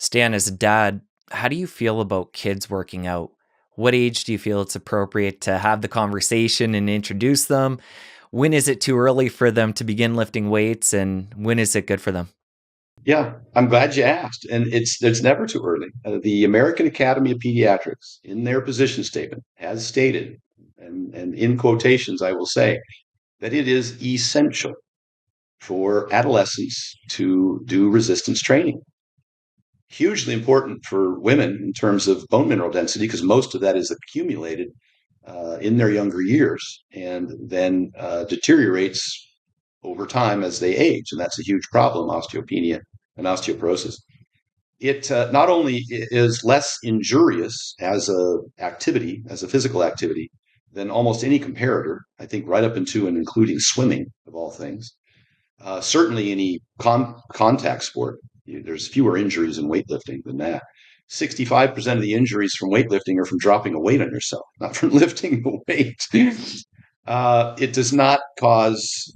Stan, as a dad, how do you feel about kids working out? What age do you feel it's appropriate to have the conversation and introduce them? When is it too early for them to begin lifting weights, and when is it good for them? Yeah, I'm glad you asked. And it's never too early. The American Academy of Pediatrics, in their position statement, has stated, and in quotations, I will say, that it is essential for adolescents to do resistance training. Hugely important for women in terms of bone mineral density, because most of that is accumulated in their younger years and then deteriorates over time as they age. And that's a huge problem, osteopenia and osteoporosis. It not only is less injurious as as a physical activity than almost any comparator, I think right up into and including swimming of all things. Certainly any contact sport, there's fewer injuries in weightlifting than that. 65% of the injuries from weightlifting are from dropping a weight on yourself, not from lifting the weight. It does not cause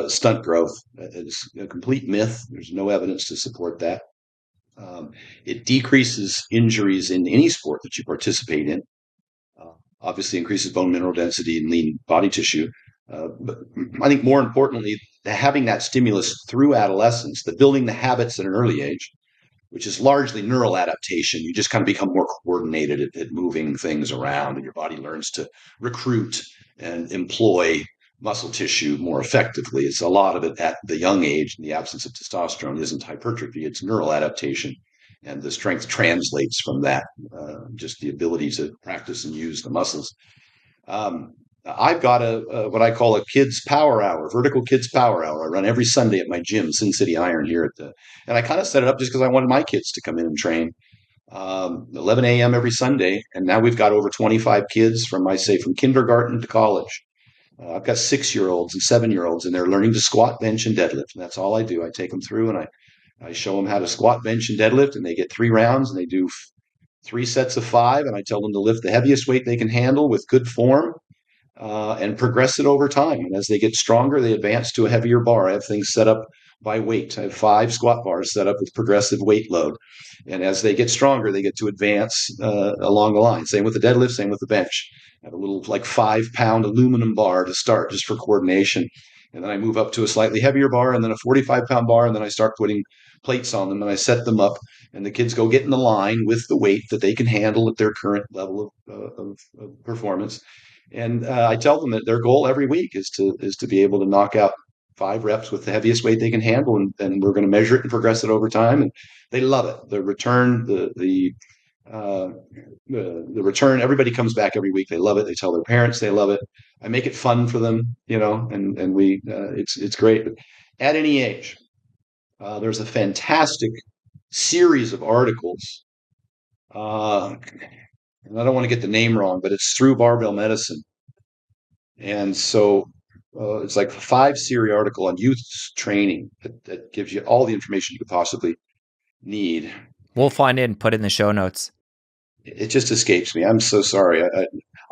stunt growth. It's a complete myth. There's no evidence to support that. It decreases injuries in any sport that you participate in. Obviously, increases bone mineral density and lean body tissue. But I think more importantly, having that stimulus through adolescence, the building the habits at an early age, which is largely neural adaptation. You just kind of become more coordinated at moving things around, and your body learns to recruit and employ muscle tissue more effectively. It's a lot of it at the young age, in the absence of testosterone, isn't hypertrophy, it's neural adaptation. And the strength translates from that, just the ability to practice and use the muscles. I've got a what I call a kids power hour, vertical kids power hour. I run every Sunday at my gym, Sin City Iron here and I kind of set it up just because I wanted my kids to come in and train. 11 a.m. every Sunday, and now we've got over 25 kids from kindergarten to college. I've got 6-year-olds and 7-year-olds, and they're learning to squat, bench, and deadlift. And that's all I do. I take them through and I show them how to squat, bench, and deadlift, and they get 3 rounds, and they do 3 sets of 5, and I tell them to lift the heaviest weight they can handle with good form and progress it over time. And as they get stronger, they advance to a heavier bar. I have things set up by weight. I have 5 squat bars set up with progressive weight load. And as they get stronger, they get to advance along the line. Same with the deadlift, same with the bench. I have a little like 5-pound aluminum bar to start just for coordination. And then I move up to a slightly heavier bar and then a 45-pound bar. And then I start putting plates on them and I set them up. And the kids go get in the line with the weight that they can handle at their current level of performance. And I tell them that their goal every week is to be able to knock out 5 reps with the heaviest weight they can handle, and we're going to measure it and progress it over time. And they love it. The return, uh, the return. Everybody comes back every week. They love it. They tell their parents they love it. I make it fun for them, and we it's great. But at any age, there's a fantastic series of articles. And I don't want to get the name wrong, but it's through Barbell Medicine. And so it's like a 5-series article on youth training that gives you all the information you could possibly need. We'll find it and put it in the show notes. It just escapes me. I'm so sorry.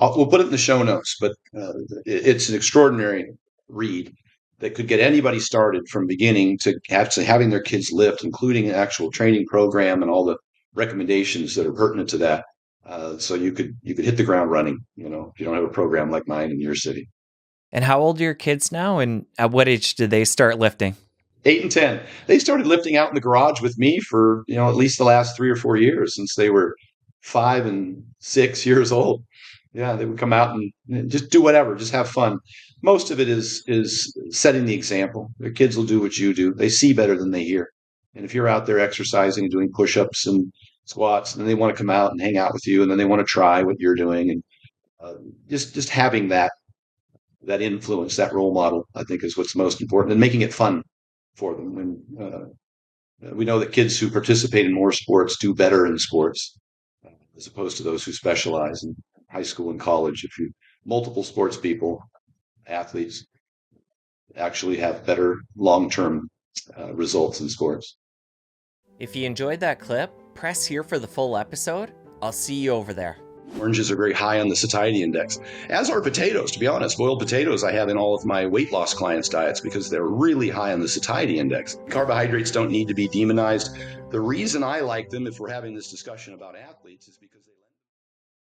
We'll put it in the show notes, but it's an extraordinary read that could get anybody started from beginning to actually having their kids lift, including an actual training program and all the recommendations that are pertinent to that. So you could hit the ground running, if you don't have a program like mine in your city. And how old are your kids now? And at what age did they start lifting? 8 and 10. They started lifting out in the garage with me for, at least the last 3 or 4 years since they were 5 and 6 years old. Yeah, they would come out and just do whatever, just have fun. Most of it is setting the example. Their kids will do what you do. They see better than they hear. And if you're out there exercising and doing push-ups and squats, and then they want to come out and hang out with you, and then they want to try what you're doing, and just having that influence, that role model, I think is what's most important, and making it fun for them. And we know that kids who participate in more sports do better in sports, as opposed to those who specialize in high school and college. If you multiple sports people, athletes, actually have better long-term results in sports. If you enjoyed that clip, press here for the full episode. I'll see you over there. Oranges are very high on the satiety index, as are potatoes, to be honest. Boiled potatoes I have in all of my weight loss clients' diets because they're really high on the satiety index. Carbohydrates don't need to be demonized. The reason I like them, if we're having this discussion about athletes, is because they